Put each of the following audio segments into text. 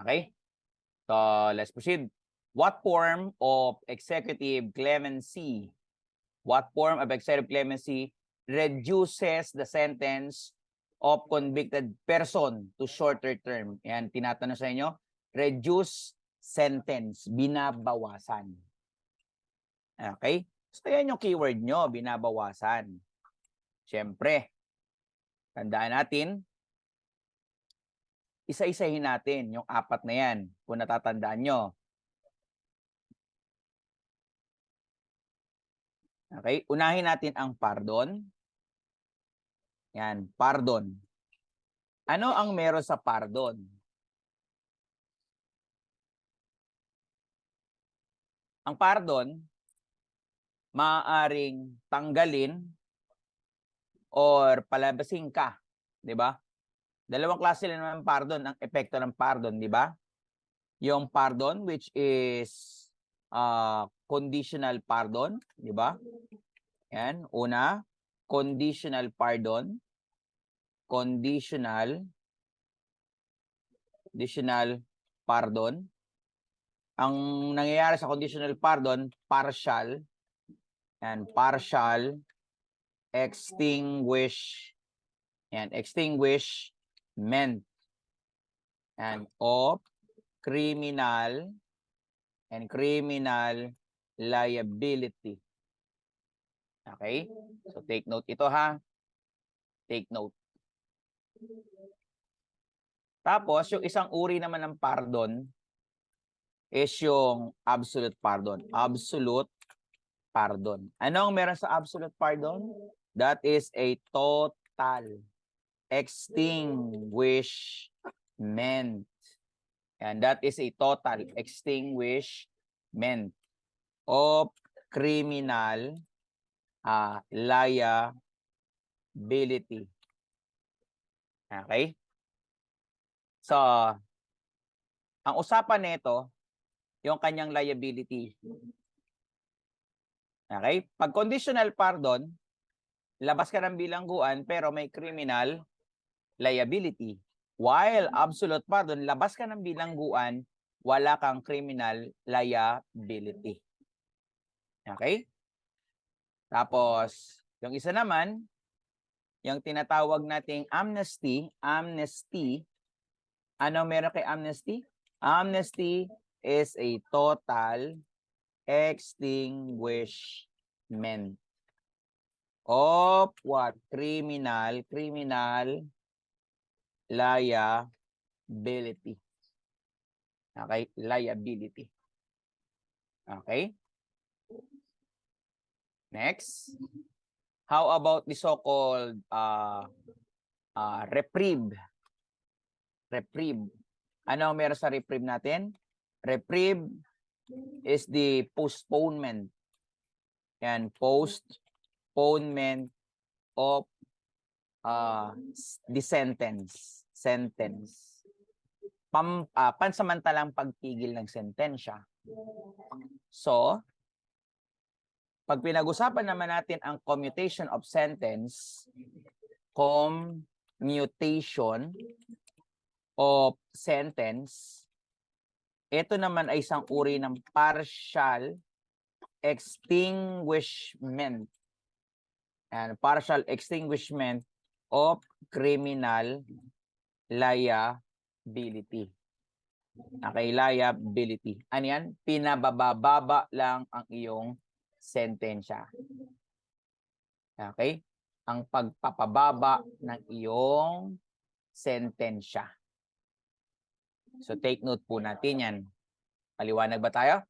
Okay? So, let's proceed. What form of executive clemency reduces the sentence of convicted person to shorter term? Yan, tinatanong sa inyo. Reduce sentence, binabawasan. Okay? So, yan yung keyword nyo, binabawasan. Siyempre, tandaan natin, isa-isahin natin yung apat na yan, kung natatandaan nyo. Okay? Unahin natin ang pardon. Yan, pardon. Ano ang meron sa pardon? Ang pardon, maaaring tanggalin or palabasin ka. Di ba? Dalawang klase lang naman pardon, ang epekto ng pardon, di ba? Yung pardon, which is conditional pardon, di ba? Yan, una, conditional pardon. Conditional pardon. Ang nangyayari sa conditional pardon, partial. Yan, partial extinguishment. And of criminal liability. Okay? So take note ito ha. Take note. Tapos, yung isang uri naman ng pardon is yung absolute pardon. Absolute pardon. Ano ang meron sa absolute pardon? That is a total extinguishment. And that is a total extinguishment of criminal liability. Okay? So, ang usapan nito, yung kanyang liability. Okay? Pag conditional pardon, labas ka ng bilangguan pero may criminal liability. While absolute pardon, labas ka ng bilangguan, wala kang criminal liability. Okay? Tapos, yung isa naman, yung tinatawag nating amnesty, ano meron kay amnesty? Amnesty is a total extinguishment of what? Criminal liability. Okay? Liability. Okay? Next. How about the so-called reprieve? Reprieve. Ano ang meron sa reprieve natin? Reprieve is the postponement. Yan, postponement of the sentence. Pansamantalang pagpigil ng sentensya. So, pag pinag-usapan naman natin ang commutation of sentence, ito naman ay isang uri ng partial extinguishment. And partial extinguishment of criminal liability. Okay, liability. Ano yan? Pinabababa lang ang iyong sentensya. Okay? Ang pagpapababa ng iyong sentensya. So take note po natin yan. Paliwanag ba tayo?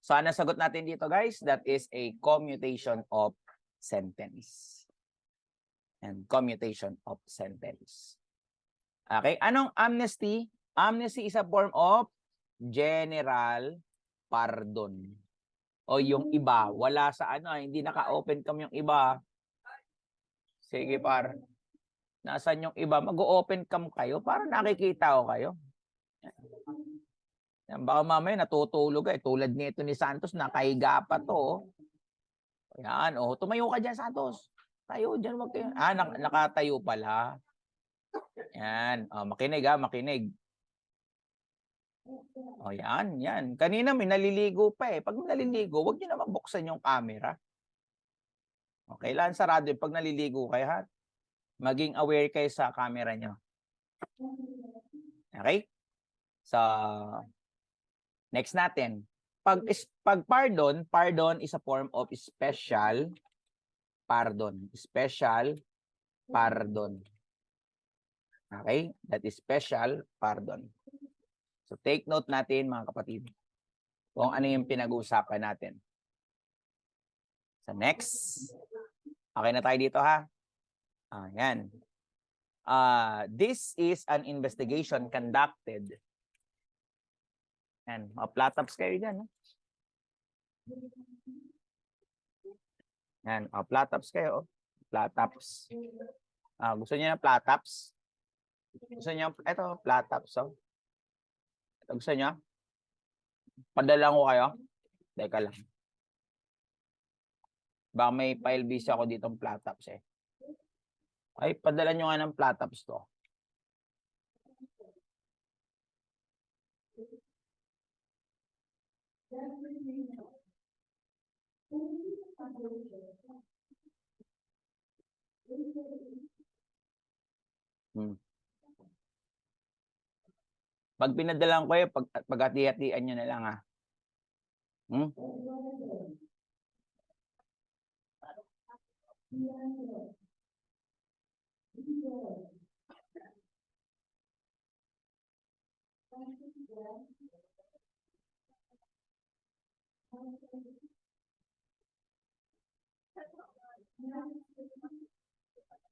So ano sagot natin dito guys? That is a commutation of sentence. And commutation of sentence. Okay? Anong amnesty? Amnesty is a form of general pardon. O yung iba, wala sa hindi naka-open cam yung iba. Sige par. Nasaan yung iba? Mag-open cam kayo para nakikita ko kayo. Baka mamaya natutulog tulad nito ni Santos, nakahiga pa to. Yan, tumayo ka dyan Santos. Tayo dyan, wag kayo. Nakatayo pala. Yan, makinig makinig. O yan, yan. Kanina may naliligo pa eh. Pag naliligo, huwag niyo naman buksan yung camera. O, kailangan sarado yun. Pag naliligo kayo ha, maging aware kayo sa camera nyo. Okay? So, next natin. Pag pardon is a form of special pardon. Special pardon. Okay? That is special pardon. So, take note natin mga kapatid kung ano yung pinag-uusapan natin. So, next. Okay na tayo dito ha? Ayan. This is an investigation conducted. Yan. Plataps kayo dyan. Yan. Plataps kayo. Plataps. Gusto niyo na plataps? Gusto niyo? Ito, plataps. Oh. Ito, gusto niyo? Padala ko kayo? Teka lang. Baka may file busy ako ditong plataps eh. Ay, padala nyo nga ng plataps to. Pag pinadalan ko pag-hati-hatian nyo na lang ha.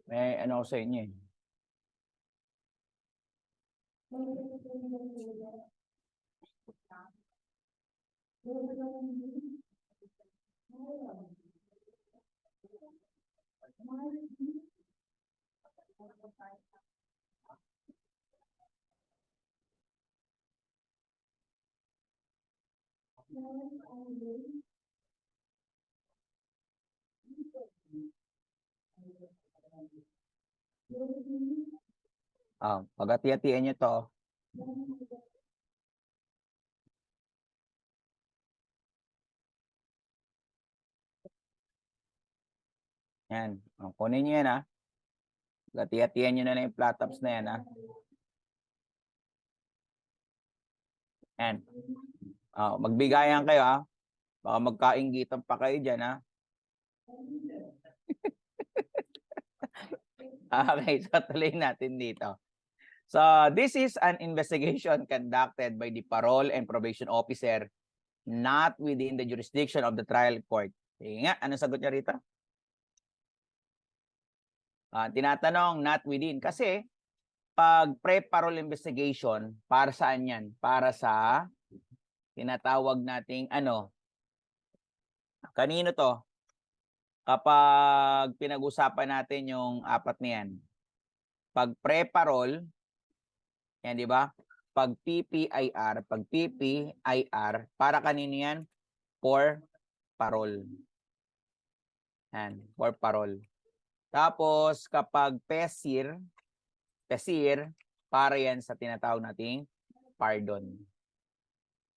May ano ko sa inyo eh. Pag-hati-hatian nyo to. Yan. Kunin nyo yan ha. Hati-hatian nyo na lang yung plataps na yan ha. Yan. Magbigayan kayo ha. Baka magkainggitan pa kayo dyan ha. Okay, so tuloy natin dito. So, this is an investigation conducted by the parole and probation officer not within the jurisdiction of the trial court. Sige nga, anong sagot niya rito? Tinatanong, not within. Kasi, pag pre-parole investigation, para saan yan? Para sa tinatawag nating kanino to? Kapag pinag-usapan natin yung apat na yan. Pag pre-parole, yan di ba? Pag PPIR, para kanino yan? For parole. Yan, for parole. Tapos, kapag PESIR, para yan sa tinatawag nating pardon.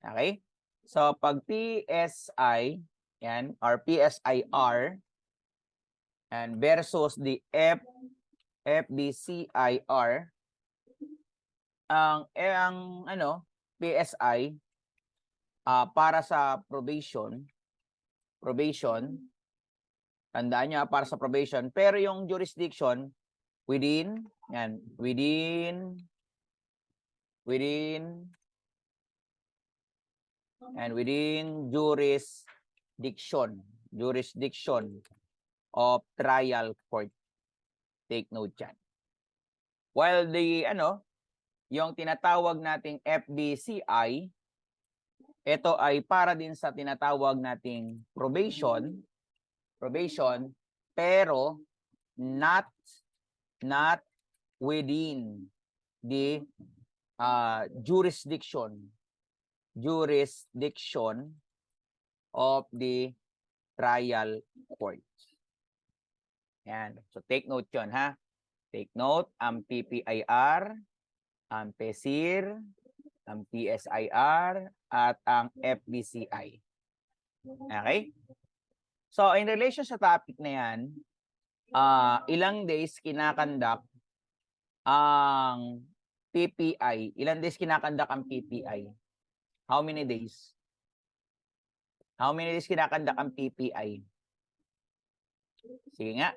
Okay? So, pag PSI, yan, or PSIR, and versus the FBCIR, ang PSI, para sa probation, tandaan nyo para sa probation, pero yung jurisdiction, within jurisdiction of trial court. Take note yan. While the yung tinatawag nating FBCI, ito ay para din sa tinatawag nating probation, pero not within the jurisdiction of the trial court. Yan. So take note yun ha. Take note, ang PPIR, ang PESIR, ang PSIR at ang FBCI. Okay? So, in relation sa topic na yan, ilang days kinakandak ang PPI? Ilang days kinakandak ang PPI? How many days? How many days kinakandak ang PPI? Sige nga.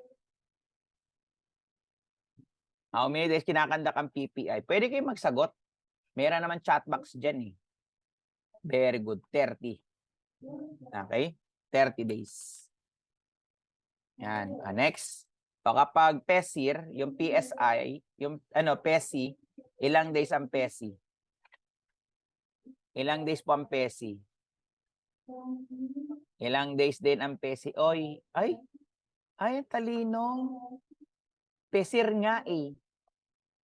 How many days kinakandak ang PPI? Pwede kayo magsagot. Meron naman chat box dyan eh. Very good. 30. Okay? 30 days. Yan. Next. So kapag PESIR, yung PSI, yung PESI, ilang days ang PESI? Ilang days po ang PESI? Ilang days din ang PESI? Oy, ay, talino. PESIR nga eh.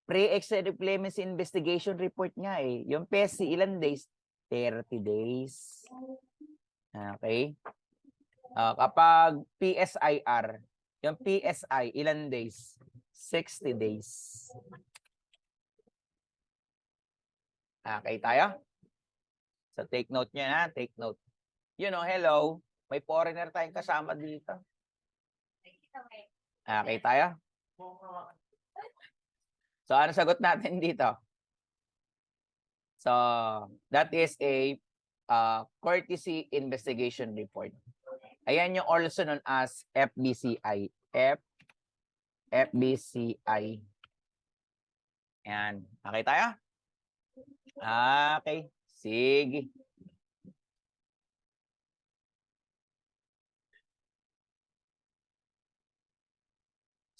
Pre-exit Clemency Investigation Report nga eh. Yung PESI, ilang days? 30 days. Okay? Kapag PSIR, yung PSI, ilan days? 60 days. Okay tayo? So take note nyo na, take note. Hello, may foreigner tayong kasama dito. Okay tayo? So ano sagot natin dito? So that is a courtesy investigation report. Ayan yung also known as FBCI. FBCI. Ayan. Okay tayo? Okay. Sige.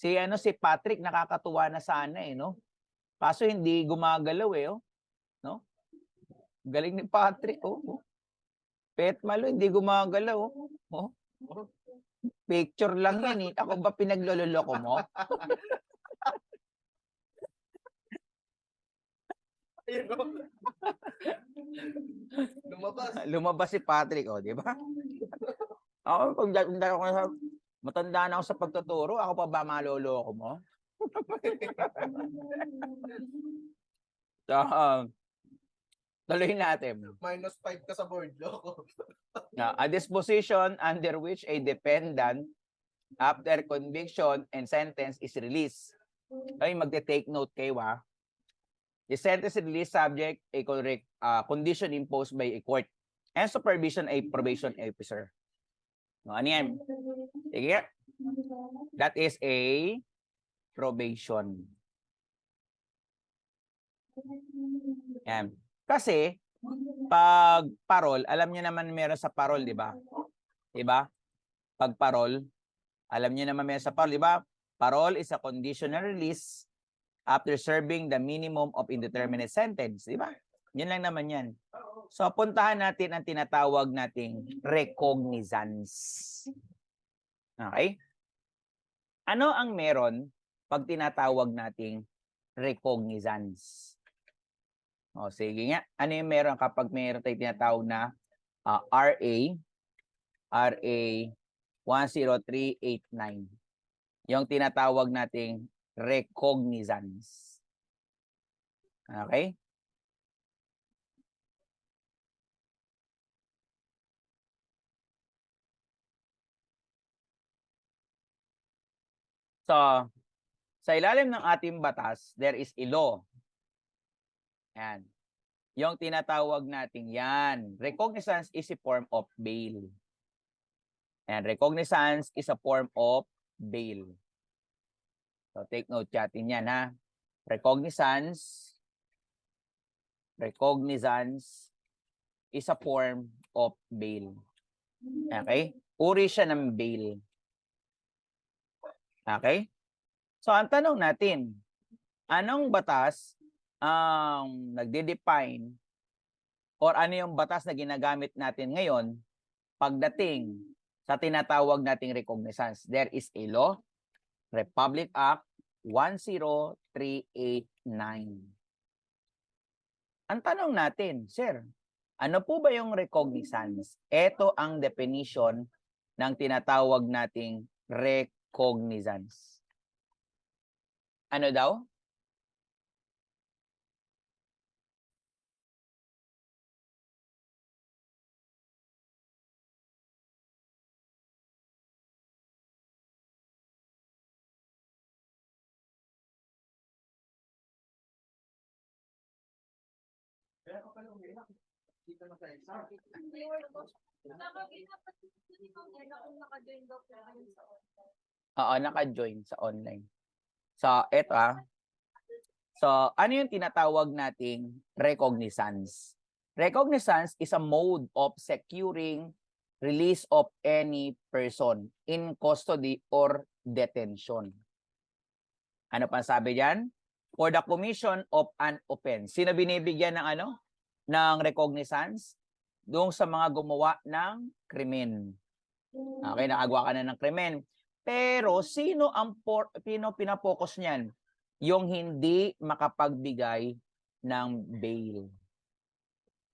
Si Patrick nakakatuwa na sana eh, no? Kaso hindi gumagalaw eh, oh. No? Galing ni Patrick, oh. Pet Malo hindi gumagalaw, oh. Oh. Picture lang yan eh. Ako ba pinaglololoko mo? Lumabas si Patrick, oh, di ba? Ako, kung matanda na ako sa pagtuturo, ako pa ba maloloko mo? So, tuloy natin. -5 ka sa board, loko. A disposition under which a defendant after conviction and sentence is released. Ay, magte-take note kayo ha. The sentence is released subject a condition imposed by a court and supervision a probation officer. No, ano yan? Sige. That is a probation. Yan. Kasi, pag parol, alam niyo naman meron sa parol, di ba? Di ba? Pag parol, alam niyo naman meron sa parol, di ba? Parol is a conditional release after serving the minimum of indeterminate sentence, di ba? Yun lang naman yan. So, puntahan natin ang tinatawag nating recognizance. Okay? Ano ang meron pag tinatawag nating recognizance? O, sige nga. Ano yung meron kapag meron tayong tinatawag na RA 10389? Yung tinatawag nating recognizance. Okay? So, sa ilalim ng ating batas, there is a law. Yan. Yung tinatawag natin yan. Recognizance is a form of bail. And recognizance is a form of bail. So, take note natin yan, ha? Recognizance is a form of bail. Okay? Uri siya ng bail. Okay? So, ang tanong natin, anong batas ang nagde-define or ano yung batas na ginagamit natin ngayon pagdating sa tinatawag nating recognizance? There is a law, Republic Act 10389. Ang tanong natin, sir, ano po ba yung recognizance? Ito ang definition ng tinatawag nating recognizance. Ano daw? Dito na sa exam. Oo, naka-join sa online. So, eto So, ano yung tinatawag nating recognizance? Recognizance is a mode of securing release of any person in custody or detention. Ano pa sabi diyan? For the commission of an offense. Sino binibigyan ng ano? Ng recognizance? Doon sa mga gumawa ng krimen. Okay, nakagawa ka na ng krimen. Pero sino pinapokus niyan? Yung hindi makapagbigay ng bail.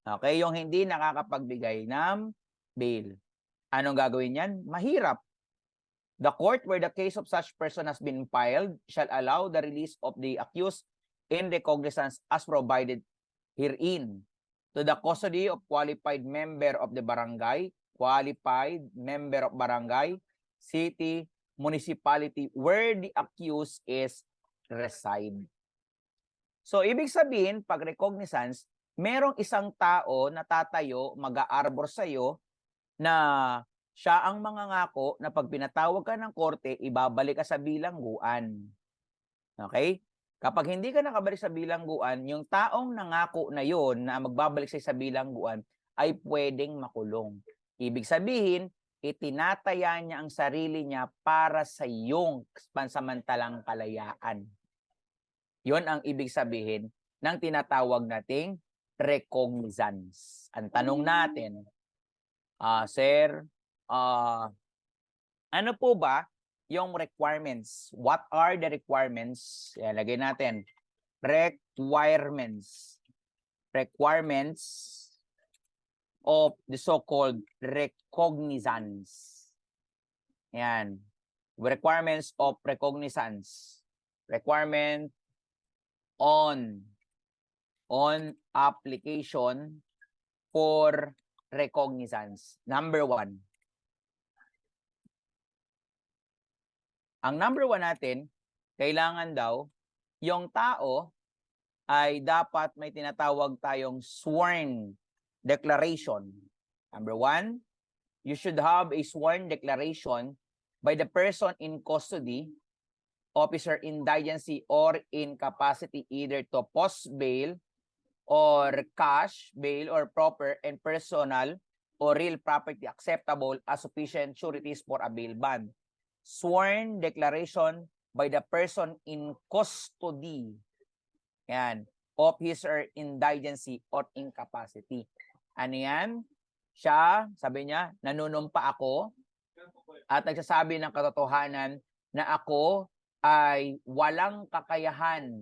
Okay, yung hindi nakakapagbigay ng bail. Anong gagawin niyan? Mahirap. The court where the case of such person has been filed shall allow the release of the accused in recognizance as provided herein to the custody of qualified member of the barangay, city, municipality where the accused is reside. So, ibig sabihin, pag recognizance, merong isang tao na tatayo, mag-aarbor sa'yo, na siya ang mangangako na pag pinatawag ka ng korte, ibabalik ka sa bilangguan. Okay? Kapag hindi ka nakabalik sa bilangguan, yung taong nangako na yon na magbabalik sa bilangguan ay pwedeng makulong. Ibig sabihin, itinataya niya ang sarili niya para sa iyong pansamantalang kalayaan. Yon ang ibig sabihin ng tinatawag nating recognizance. Ang tanong natin, Sir, ano po ba yung requirements? What are the requirements? Yan, lagay natin. Requirements of the so-called recognizance. Yan. Requirements of recognizance. Requirement on application for recognizance. Number 1. Ang number 1 natin, kailangan daw, yung tao ay dapat may tinatawag tayong sworn declaration. Number 1, you should have a sworn declaration by the person in custody, officer indigency, or incapacity either to post bail or cash bail or proper and personal or real property acceptable as sufficient sureties for a bail bond. Sworn declaration by the person in custody. Yan. Of his or indigency or incapacity. Ano yan? Siya, sabi niya, nanunumpa ako at nagsasabi ng katotohanan na ako ay walang kakayahan.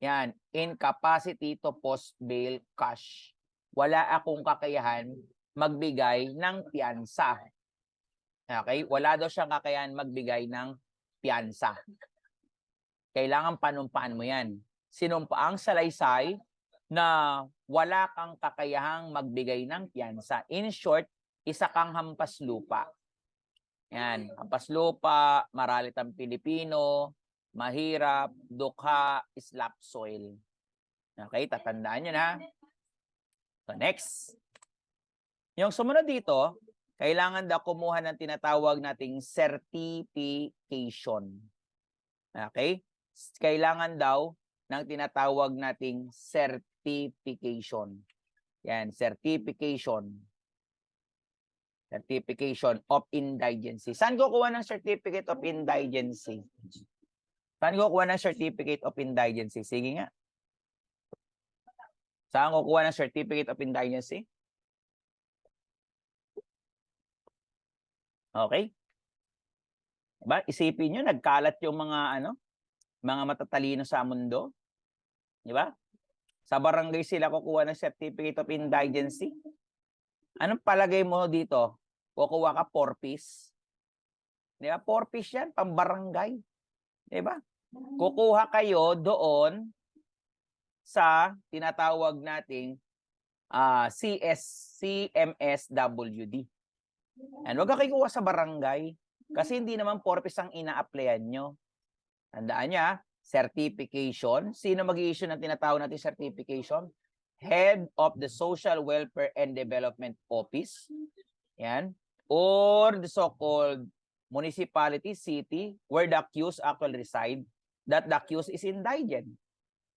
Yan, incapacity to post bail cash. Wala akong kakayahan magbigay ng piyansa. Okay? Wala daw siyang kakayahan magbigay ng piyansa. Kailangan panumpaan mo yan. Sinumpaang salaysay na wala kang kakayahang magbigay ng piyansa. In short, isa kang hampas lupa. Yan, hampas lupa, maralitang Pilipino, mahirap, dukha, slap soil. Okay, tatandaan nyo na. So next. Yung sumunod dito, kailangan daw kumuha ng tinatawag nating certification. Okay? Kailangan daw ng tinatawag nating certification. Yan, certification. Certification of indigency. Saan kukuha ng certificate of indigency? Saan kukuha ng certificate of indigency? Sige nga. Saan kukuha ng certificate of indigency? Okay? Diba? Isipin nyo, nagkalat yung mga mga matatalino sa mundo. Di ba? Sa barangay sila kukuha ng certificate of indigency. Anong palagay mo dito? Kukuha ka 4-piece. Di ba? 4-piece yan, pambarangay. Di ba? Kukuha kayo doon sa tinatawag nating CMSWD. And huwag ka kukuha sa barangay kasi hindi naman 4-piece ang ina-applyan nyo. Tandaan niya, certification. Sino mag-i-issue ng tinatawag natin certification? head of the Social Welfare and Development Office. Yan. Or the so-called municipality, city, where the accused actually reside, that the accused is indigent.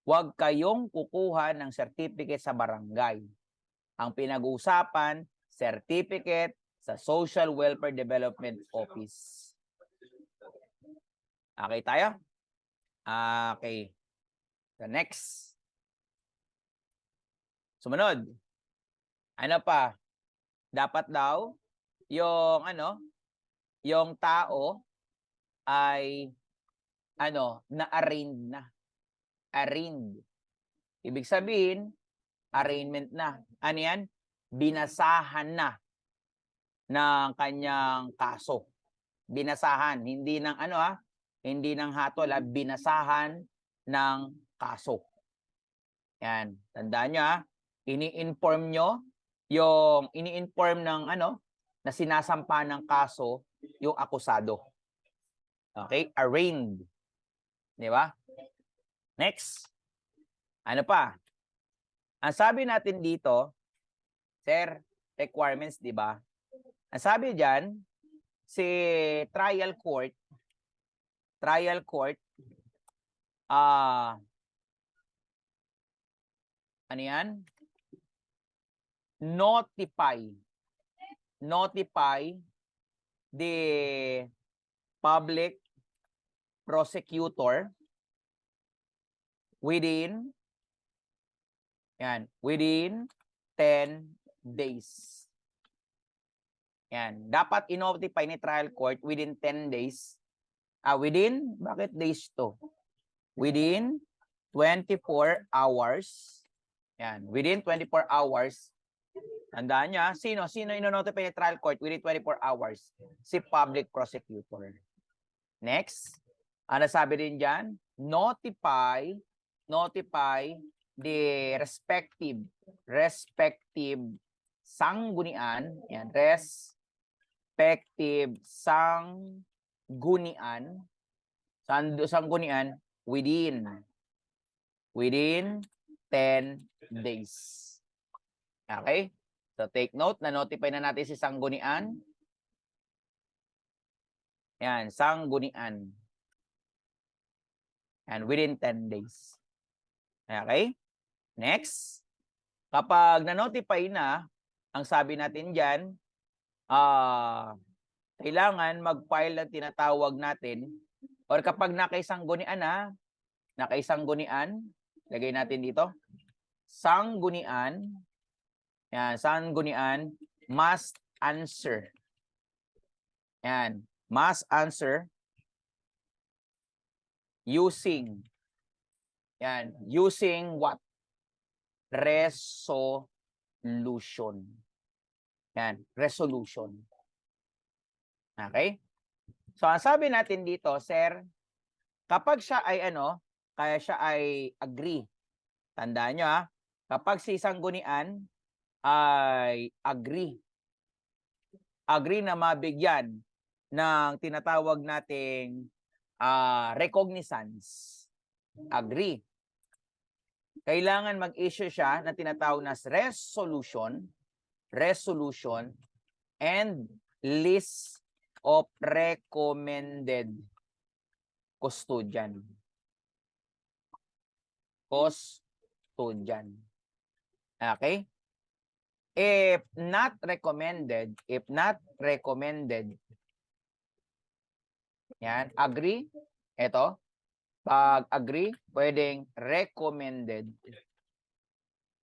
Huwag kayong kukuha ng certificate sa barangay. Ang pinag-uusapan, certificate sa Social Welfare Development Office. Okay tayo? Okay. The next. Sumunod. Ano pa? Dapat daw yung yung tao ay na-arraigned na. Arraigned. Ibig sabihin, arraignment na. Ano yan? Binasahan na ng kanyang kaso. Binasahan, hindi ng hindi ng hatol, binasahan ng kaso. Yan, tandaan nyo ini-inform nyo yung ini-inform ng na sinasampa ng kaso yung akusado. Okay? Arraigned. Di ba? Next. Ano pa? Ang sabi natin dito, sir, requirements, di ba? Ang sabi diyan, si trial court, ano yan? Notify the public prosecutor within 10 days. Yan, dapat i-notify ni trial court within 10 days. Bakit days to? Within 24 hours. Yan, within 24 hours. Tandaan niya, sino ino-notify ni trial court within 24 hours? Si public prosecutor. Next, ano sabi din diyan? Notify the respective sanggunian, yan, respective sanggunian within 10 days. Okay? So take note, na-notify na natin si sanggunian. Yan, sanggunian. And within 10 days. Okay? Next. Kapag na-notify na, ang sabi natin dyan, kailangan mag-file ng tinatawag natin, or kapag nakaisang-gunian lagay natin dito, sanggunian, yan, sanggunian, must answer. Yan, must answer using what? Resolution. Yan, resolution. Okay? So, ang sabi natin dito, sir, kapag siya ay kaya siya ay agree. Tandaan nyo kapag si sanggunian ay agree na mabigyan ng tinatawag nating recognizance. Agree. Kailangan mag-issue siya ng tinatawag na resolution and list of recommended custodian. Okay? If not recommended, yan, agree, ito, pag agree, pwedeng recommended.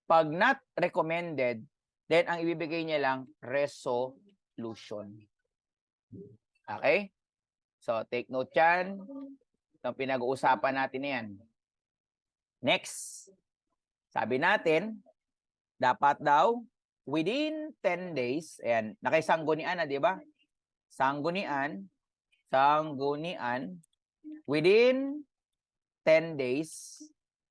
Pag not recommended, then ang ibibigay niya lang, resolution. Okay? So, take note yan. Itong pinag-uusapan natin na yan. Next. Sabi natin, dapat daw, within 10 days, ayan, nakaisanggunian na, di ba? Sanggunian, within 10 days,